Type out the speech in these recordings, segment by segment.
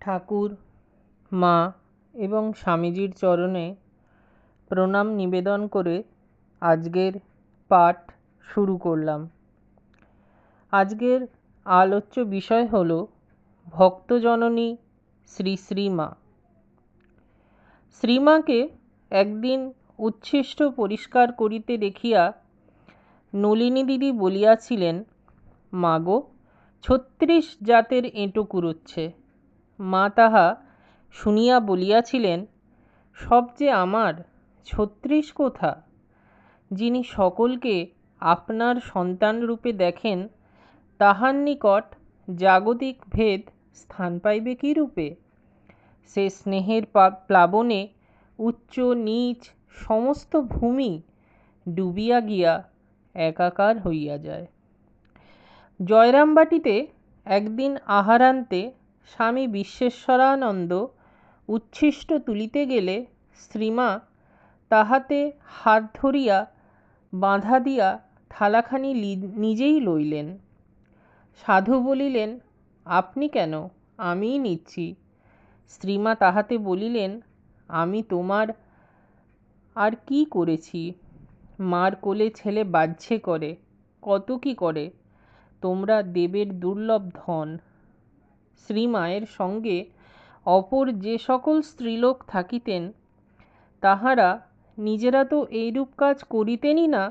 ঠাকুর, মা এবং স্বামীজির চরণে প্রণাম নিবেদন করে আজকের পাঠ শুরু করলাম। আজকের আলোচ্য বিষয় হল ভক্তজননী শ্রী শ্রী মা। শ্রীমাকে একদিন উচ্ছিষ্ট পরিষ্কার করিতে দেখিয়া নলিনী দিদি বলিয়াছিলেন, মাগো ৩৬ জাতের এঁটো কুড়োচ্ছে। মা তাহা শুনিয়া বলিয়াছিলেন, সব যে আমার, ৩৬ কোথা? যিনি সকলকে আপনার সন্তানরূপে দেখেন, তাহার নিকট জাগতিক ভেদ স্থান পাইবে কী রূপে? সে স্নেহের প্লাবনে উচ্চ নীচ সমস্ত ভূমি ডুবিয়া গিয়া একাকার হইয়া যায়। জয়রামবাটিতে একদিন আহারান্তে স্বামী বিশ্বেশ্বরানন্দ উচ্ছিষ্ট তুলিতে গেলে শ্রীমা তাহাতে হাত ধরিয়া বাঁধা দিয়া থালাখানি নিজেই লইলেন। সাধু বলিলেন, আপনি কেন, আমিই নিচ্ছি। শ্রীমা তাহাতে বলিলেন, আমি তোমার আর কি করেছি? মার কোলে ছেলে বাহ্যে করে, কত কি করে, তোমরা দেবের দুর্লভ ধন। শ্রীমায়ের সঙ্গে অপর যে সকল স্ত্রীলোক থাকিতেন, তাহারা নিজেরা তো এইরূপ কাজ করিতেনই না,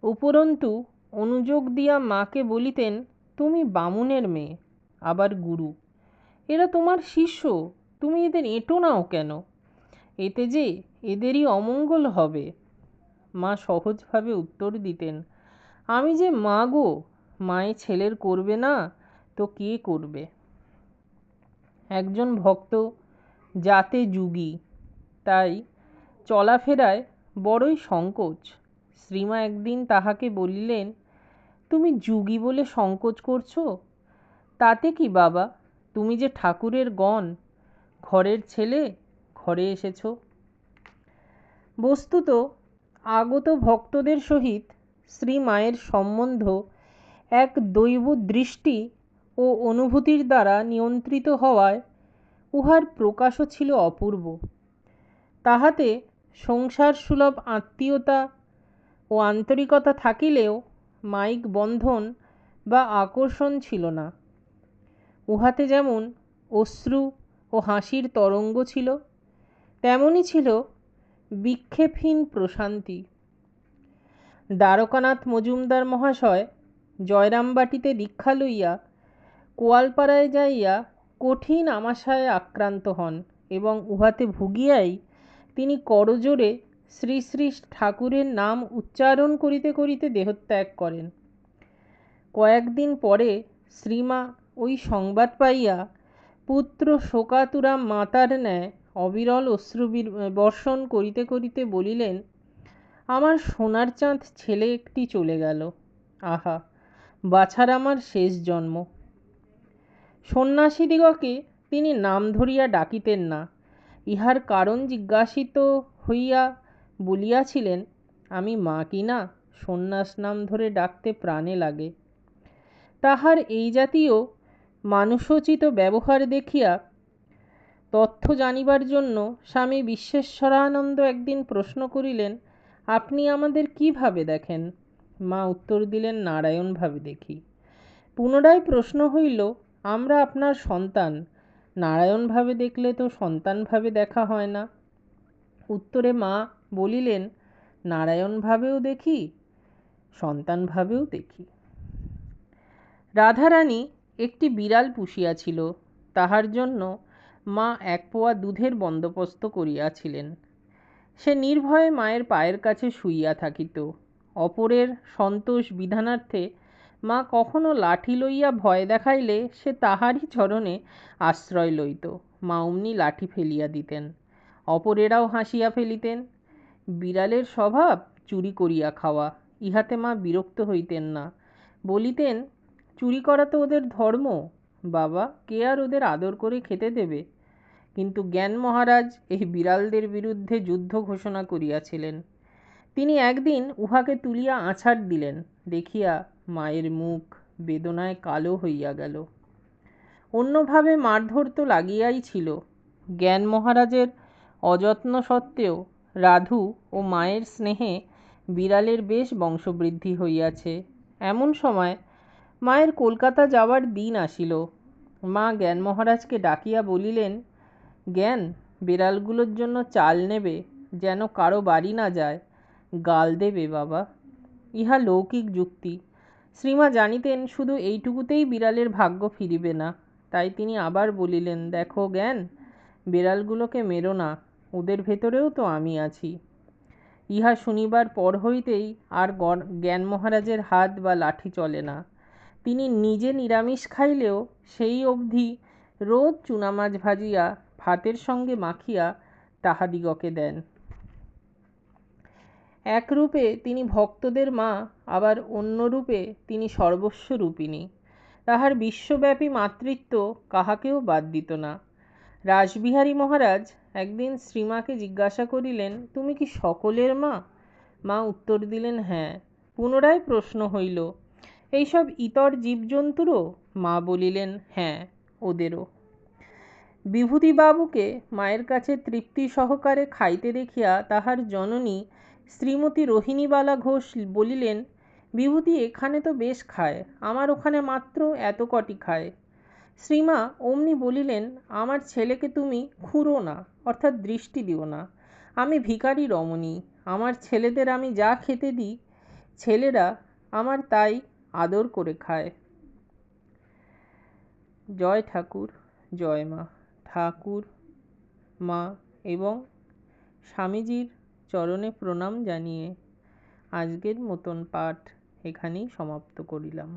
উপরন্তু অনুযোগ দিয়া মাকে বলিতেন, তুমি বামুনের মেয়ে, আবার গুরু, এরা তোমার শিষ্য, তুমি এদের এঁটো নাও কেন? এতে যে এদেরই অমঙ্গল হবে। মা সহজভাবে উত্তর দিতেন, আমি যে মা গো, মায়ে ছেলের করবে না তো কে করবে? একজন ভক্ত জাতে যুগী, তাই চলাফেরায় বড়ই সংকোচ। শ্রীমা একদিন তাহাকে বলিলেন, তুমি যুগী বলে সংকোচ করছো? তাতে কি বাবা, তুমি যে ঠাকুরের গণ, ঘরের ছেলে, ঘরে এসেছ। বস্তুত আগত ভক্তদের সহিত শ্রীমায়ের সম্বন্ধ এক দৈব দৃষ্টি ও অনুভূতির দ্বারা নিয়ন্ত্রিত হওয়ায় উহার প্রকাশও ছিল অপূর্ব। তাহাতে সংসার সুলভ আত্মীয়তা ও আন্তরিকতা থাকিলেও মায়িক বন্ধন বা আকর্ষণ ছিল না। উহাতে যেমন অশ্রু ও হাসির তরঙ্গ ছিল, তেমনি ছিল বিক্ষেপহীন প্রশান্তি। দ্বারকানাথ মজুমদার মহাশয় জয়রামবাটিতে দীক্ষা লইয়া কোয়ালপাড়ায় যাইয়া কঠিন আমাশয়ে আক্রান্ত হন এবং উহাতে ভুগিয়াই তিনি করজোড়ে শ্রী শ্রী ঠাকুরের নাম উচ্চারণ করিতে করিতে দেহত্যাগ করেন। কয়েকদিন পরে শ্রীমা ওই সংবাদ পাইয়া পুত্র শোকাতুরা মাতার ন্যায় অবিরল অশ্রু বর্ষণ করিতে করিতে বলিলেন, আমার সোনার চাঁদ ছেলে একটি চলে গেল, আহা বাছার আমার শেষ জন্ম। সন্ন্যাসীদিগকে তিনি নাম ধরিয়া ডাকিতেন না। ইহার কারণ জিজ্ঞাসিত হইয়া বলিয়াছিলেন, আমি মা কিনা, সন্ন্যাস নাম ধরে ডাকতে প্রাণে লাগে। তাহার এই জাতীয় মানুষোচিত ব্যবহার দেখিয়া তথ্য জানিবার জন্য স্বামী বিশ্বেশ্বরানন্দ একদিন প্রশ্ন করিলেন, আপনি আমাদের কিভাবে দেখেন? মা উত্তর দিলেন, নারায়ণভাবে দেখি। পুনরায় প্রশ্ন হইল, আমরা আপনার সন্তান, নারায়ণভাবে দেখলে তো সন্তানভাবে দেখা হয় না। উত্তরে মা বলিলেন, নারায়ণভাবেও দেখি, সন্তানভাবেও দেখি। রাধারানী একটি বিড়াল পুষিয়াছিল, তাহার জন্য মা 1 পোয়া দুধের বন্দোবস্ত করিয়াছিলেন। সে নির্ভয়ে মায়ের পায়ের কাছে শুইয়া থাকিত। অপরের সন্তোষ বিধানার্থে মা কখনো লাঠি লইয়া ভয় দেখাইলে সে তাহারই চরণে আশ্রয় লইত। মা অমনি লাঠি ফেলিয়া দিতেন। অপরেরাও হাসিয়া ফেলিতেন। বিড়ালের স্বভাব চুরি করিয়া খাওয়া, ইহাতে মা বিরক্ত হইতেন না। বলিতেন, চুরি করা তো ওদের ধর্ম বাবা, কে আর ওদের আদর করে খেতে দেবে? কিন্তু জ্ঞান মহারাজ এই বিড়ালদের বিরুদ্ধে যুদ্ধ ঘোষণা করিয়াছিলেন। তিনি একদিন উহাকে তুলিয়া আছাড় দিলেন, দেখিয়া মায়ের মুখ বেদনায় কালো হইয়া গেল। অন্যভাবে মারধর তো লাগিয়াই ছিল। জ্ঞান মহারাজের অযত্ন সত্ত্বেও রাধু ও মায়ের স্নেহে বিড়ালের বেশ বংশবৃদ্ধি হইয়াছে। এমন সময় মায়ের কলকাতা যাওয়ার দিন আসিল। মা জ্ঞান মহারাজকে ডাকিয়া বলিলেন, জ্ঞান, বিড়ালগুলোর জন্য চাল নেবে, যেন কারো বাড়ি না যায়, গাল দেবে বাবা। ইহা লৌকিক যুক্তি। শ্রীমা জানিতেন শুধু এইটুকুতেই বিড়ালের ভাগ্য ফিরিবে না, তাই তিনি আবার বলিলেন, দেখো জ্ঞান, বিড়ালগুলোকে মেরো না, ওদের ভেতরেও তো আমি আছি। ইহা শুনিবার পর হইতেই আর জ্ঞান মহারাজের হাত বা লাঠি চলে না। তিনি নিজে নিরামিষ খাইলেও সেই অবধি রোজ চুনামাছ ভাজিয়া ভাতের সঙ্গে মাখিয়া তাহাদিগকে দেন। এক রূপে তিনি ভক্তদের মা, আবার অন্য রূপে তিনি সর্বস্ব রূপিণী। তাহার বিশ্বব্যাপী মাতৃত্ব কাহাকেও বাদ দিত না। রাসবিহারী মহারাজ একদিন শ্রীমাকে জিজ্ঞাসা করিলেন, তুমি কি সকলের মা? মা উত্তর দিলেন, হ্যাঁ। পুনরায় প্রশ্ন হইল, এইসব ইতর জীবজন্তুরও? মা বলিলেন, হ্যাঁ, ওদেরও। বিভূতিবাবুকে মায়ের কাছে তৃপ্তি সহকারে খাইতে দেখিয়া তাহার জননী শ্রীমতী রোহিণীবালা ঘোষ বলিলেন, বিভূতি এখানে তো বেশ খায়, আমার ওখানে মাত্র এত কটি খায়। শ্রীমা অমনি বলিলেন, আমার ছেলেকে তুমি খুঁড়ো না, অর্থাৎ দৃষ্টি দিও না। আমি ভিখারি রমণী, আমার ছেলেদের আমি যা খেতে দিই, ছেলেরা আমার তাই আদর করে খায়। জয় ঠাকুর, জয় মা। ঠাকুর, মা এবং স্বামীজির চরণে প্রণাম জানিয়ে আজকের মতন পাঠ এখানেই সমাপ্ত করিলাম।